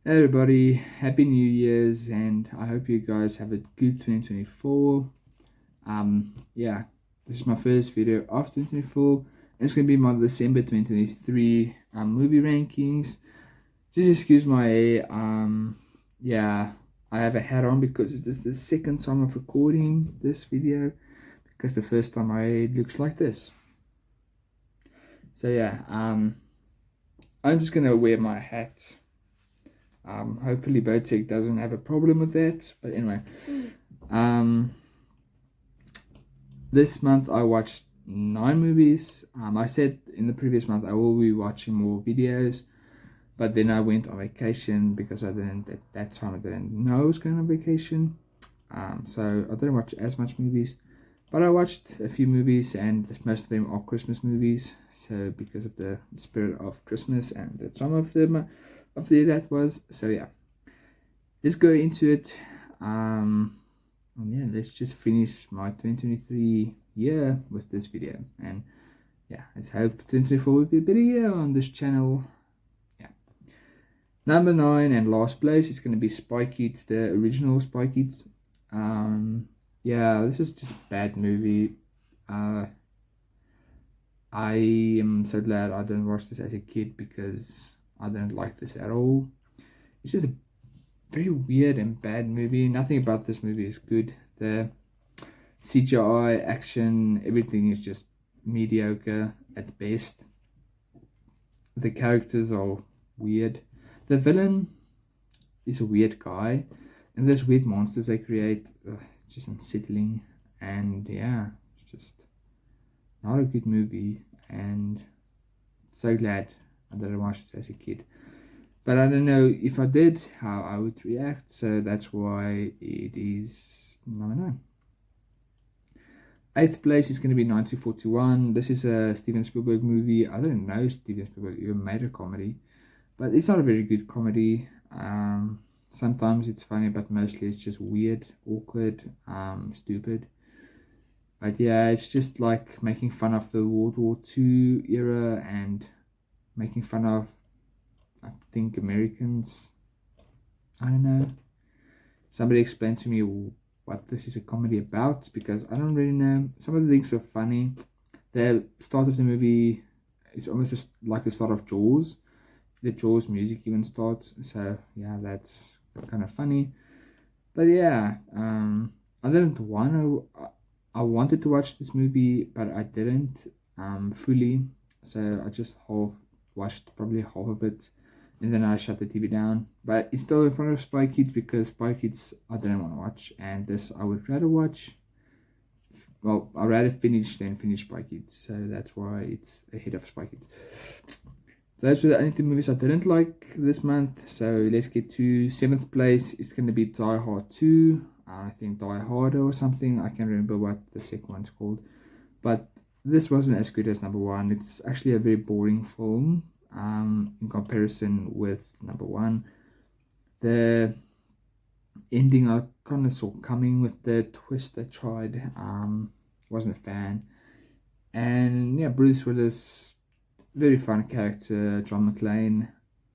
Hey everybody, Happy New Year's, and I hope you guys have a good 2024. Yeah, this is my first video of 2024. It's gonna be my December 2023 movie rankings. Just excuse my hair. Yeah, I have a hat on because it's just the second time of recording this video, because the first time my hair looks like this. So yeah, I'm just gonna wear my hat. Hopefully Bedtime doesn't have a problem with that. But anyway, this month I watched 9 movies. I said in the previous month I will be watching more videos, but then I went on vacation because at that time I didn't know I was going on vacation. So I didn't watch as much movies, but I watched a few movies, and most of them are Christmas movies. So because of the spirit of Christmas and the time of the year that was. So yeah, let's go into it. And yeah, let's just finish my 2023 year with this video. And yeah, let's hope 2024 will be a better year on this channel. Yeah. Number 9 and last place is going to be Spy Kids, the original Spy Kids. Yeah, this is just a bad movie. I am so glad I didn't watch this as a kid, because I didn't like this at all. It's just a very weird and bad movie. Nothing about this movie is good. The CGI, action, everything is just mediocre at best. The characters are weird. The villain is a weird guy, and those weird monsters they create, just unsettling. And yeah, it's just not a good movie, and so glad I didn't watch it as a kid. But I don't know if I did, how I would react, so that's why it is number 9. 8th place is going to be 1941. This is a Steven Spielberg movie. I don't know Steven Spielberg even made a comedy, but it's not a very good comedy. Sometimes it's funny, but mostly it's just weird, awkward, stupid. But yeah, it's just like making fun of the World War II era and making fun of, I think, Americans. I don't know. Somebody explained to me what this is a comedy about, because I don't really know. Some of the things were funny. The start of the movie is almost just like the start of Jaws. The Jaws music even starts. So yeah, that's kind of funny. But yeah, I didn't want to. I wanted to watch this movie, but I didn't fully. So I just watched probably half of it, and then I shut the TV down. But it's still in front of Spy Kids, because Spy Kids I didn't want to watch, and this I would rather watch. Well, I'd rather finish than finish Spy Kids, so that's why it's ahead of Spy Kids. Those were the only 2 movies I didn't like this month. So let's get to 7th place. It's going to be Die Hard 2. I think Die Harder or something. I can't remember what the second one's called. But this wasn't as good as number 1. It's actually a very boring film in comparison with number 1. The ending I kind of saw coming with the twist they tried. Wasn't a fan. And yeah, Bruce Willis, very fun character, John McClane,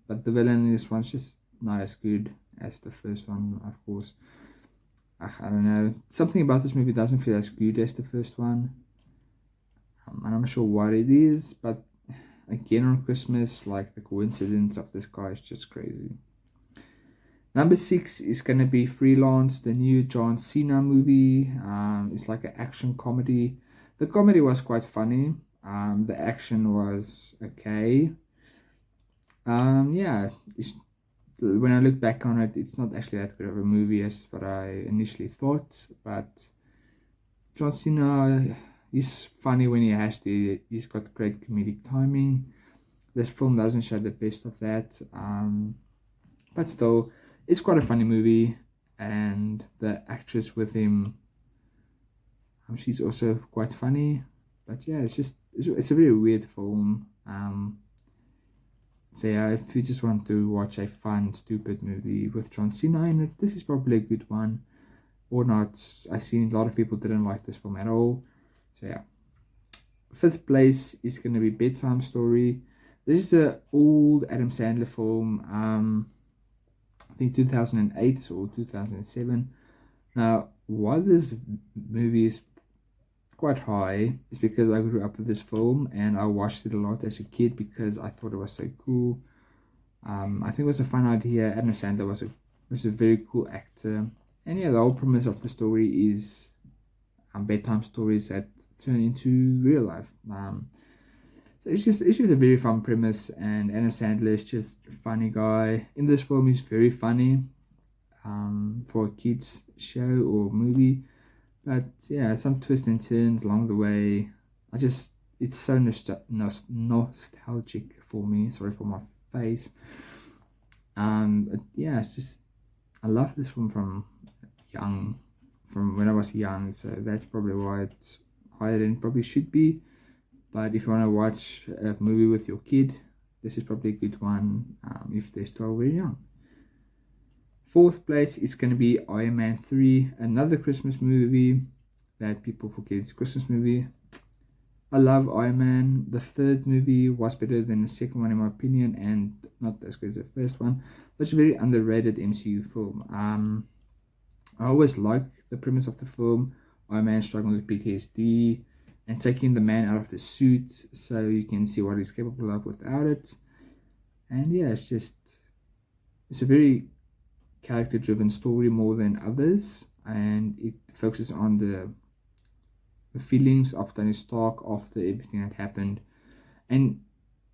but the villain in this one's just not as good as the first one, of course. I don't know, something about this movie doesn't feel as good as the first one, and I'm not sure what it is, but again on Christmas, like, the coincidence of this guy is just crazy. Number 6 is going to be Freelance, the new John Cena movie. It's like an action comedy. The comedy was quite funny. The action was okay. Yeah, when I look back on it, it's not actually that good of a movie as what I initially thought. But John Cena is funny when he has to. He's got great comedic timing. This film doesn't show the best of that. But still, it's quite a funny movie, and the actress with him, she's also quite funny. But yeah, it's a very weird film. So yeah, if you just want to watch a fun, stupid movie with John Cena in it, this is probably a good one. Or not. I've seen a lot of people didn't like this film at all. So yeah. 5th place is going to be Bedtime Story. This is an old Adam Sandler film. I think 2008 or 2007. Now, why this movie is quite high is because I grew up with this film and I watched it a lot as a kid because I thought it was so cool. I think it was a fun idea. Adam Sandler was a very cool actor, and yeah, the whole premise of the story is bedtime stories that turn into real life. So it's just a very fun premise, and Adam Sandler is just a funny guy. In this film, he's very funny for a kids show or movie. But yeah, some twists and turns along the way. It's so nostalgic for me. Sorry for my face. But yeah, it's just I love this one young, from when I was young. So that's probably why it's higher than it probably should be. But if you want to watch a movie with your kid, this is probably a good one if they're still very young. Fourth place is going to be Iron Man 3, another Christmas movie that people forget it's a Christmas movie. I love Iron Man. The third movie was better than the second one in my opinion, and not as good as the first one. But it's a very underrated MCU film. I always like the premise of the film. Iron Man struggling with PTSD and taking the man out of the suit so you can see what he's capable of without it. And yeah, it's a very character driven story more than others, and it focuses on the feelings of Tony Stark after everything that happened. And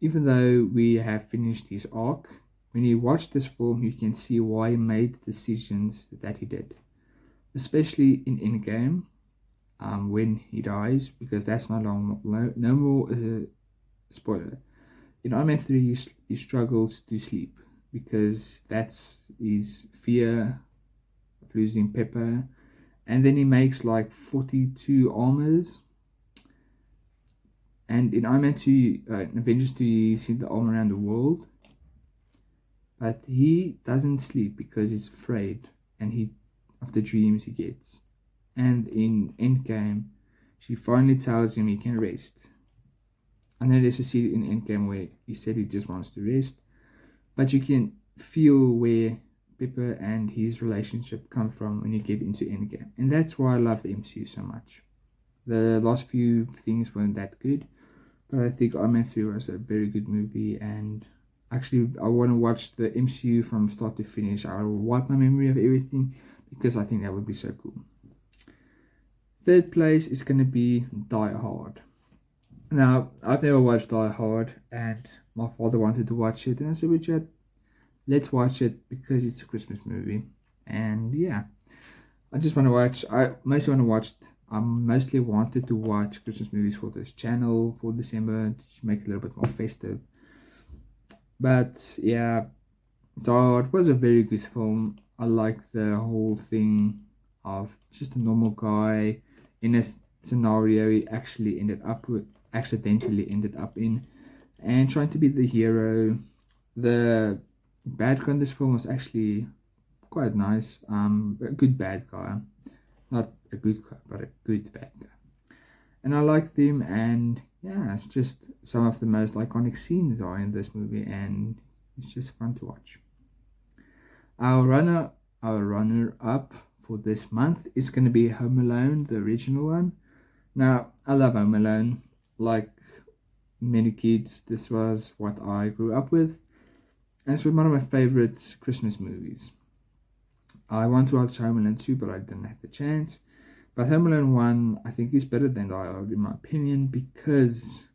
even though we have finished his arc, when you watch this film you can see why he made the decisions that he did, especially in Endgame, when he dies, because that's no more spoiler. In Iron Man 3 he struggles to sleep because that's his fear of losing Pepper. And then he makes like 42 armors. And in Iron Man 2, Avengers 2, you see the armor around the world. But he doesn't sleep because he's afraid of the dreams he gets. And in Endgame, she finally tells him he can rest. I know there's a scene in Endgame where he said he just wants to rest. But you can feel where Pepper and his relationship come from when you get into Endgame. And that's why I love the MCU so much. The last few things weren't that good, but I think Iron Man 3 was a very good movie, and actually I want to watch the MCU from start to finish. I will wipe my memory of everything because I think that would be so cool. Third place is going to be Die Hard. Now, I've never watched Die Hard, and my father wanted to watch it, and I said, Richard, let's watch it because it's a Christmas movie. And yeah, I mostly wanted to watch Christmas movies for this channel for December to make it a little bit more festive. But yeah, Die Hard was a very good film. I like the whole thing of just a normal guy in a scenario he accidentally ended up in, and trying to be the hero. The bad guy in this film was actually quite nice. A good bad guy, not a good guy, but a good bad guy. And I liked him, and yeah, it's just some of the most iconic scenes are in this movie, and it's just fun to watch. Our runner up for this month is going to be Home Alone, the original one. Now, I love Home Alone. Like many kids, this was what I grew up with, and it's one of my favorite Christmas movies. I want to watch Home Alone 2, but I didn't have the chance. But Home Alone 1, I think, is better than Die Hard, in my opinion, because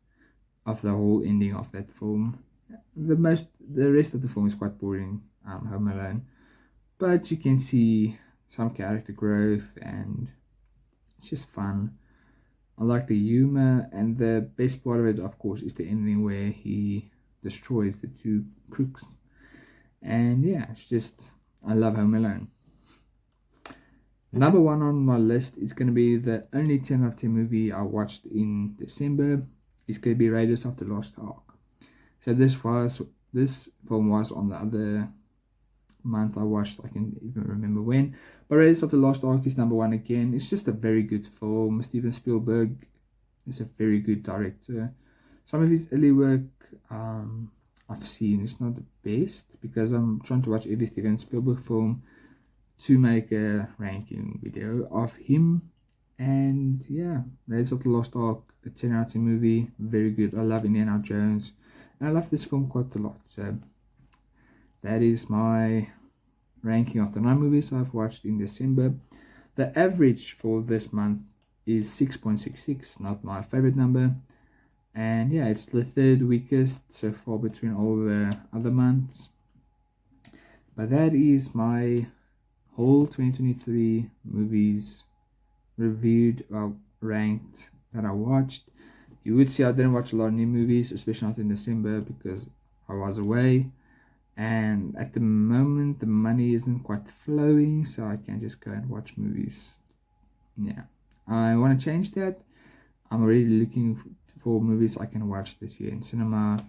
of the whole ending of that film. The rest of the film is quite boring, Home Alone. But you can see some character growth, and it's just fun. I like the humor, and the best part of it, of course, is the ending where he destroys the two crooks. And yeah, I love Home Alone. Number one on my list is going to be the only 10 out of 10 movie I watched in December. It's going to be Raiders of the Lost Ark. So this film was on the other month I watched. I can't even remember when. But Raiders of the Lost Ark is number one again. It's just a very good film. Steven Spielberg is a very good director. Some of his early work I've seen is not the best, because I'm trying to watch every Steven Spielberg film to make a ranking video of him. And yeah, Raiders of the Lost Ark, a 10 out of 10 movie, very good. I love Indiana Jones, and I love this film quite a lot. So that is my ranking of the 9 movies I've watched in December. The average for this month is 6.66, not my favorite number. And yeah, it's the third weakest so far between all the other months. But that is my whole 2023 movies reviewed, well, ranked, that I watched. You would see I didn't watch a lot of new movies, especially not in December, because I was away. And at the moment, the money isn't quite flowing, so I can just go and watch movies. Yeah, I want to change that. I'm already looking for movies I can watch this year in cinema,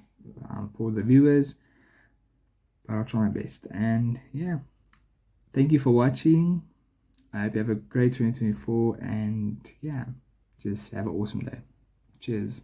for the viewers, but I'll try my best. And yeah, thank you for watching. I hope you have a great 2024, and yeah, just have an awesome day. Cheers.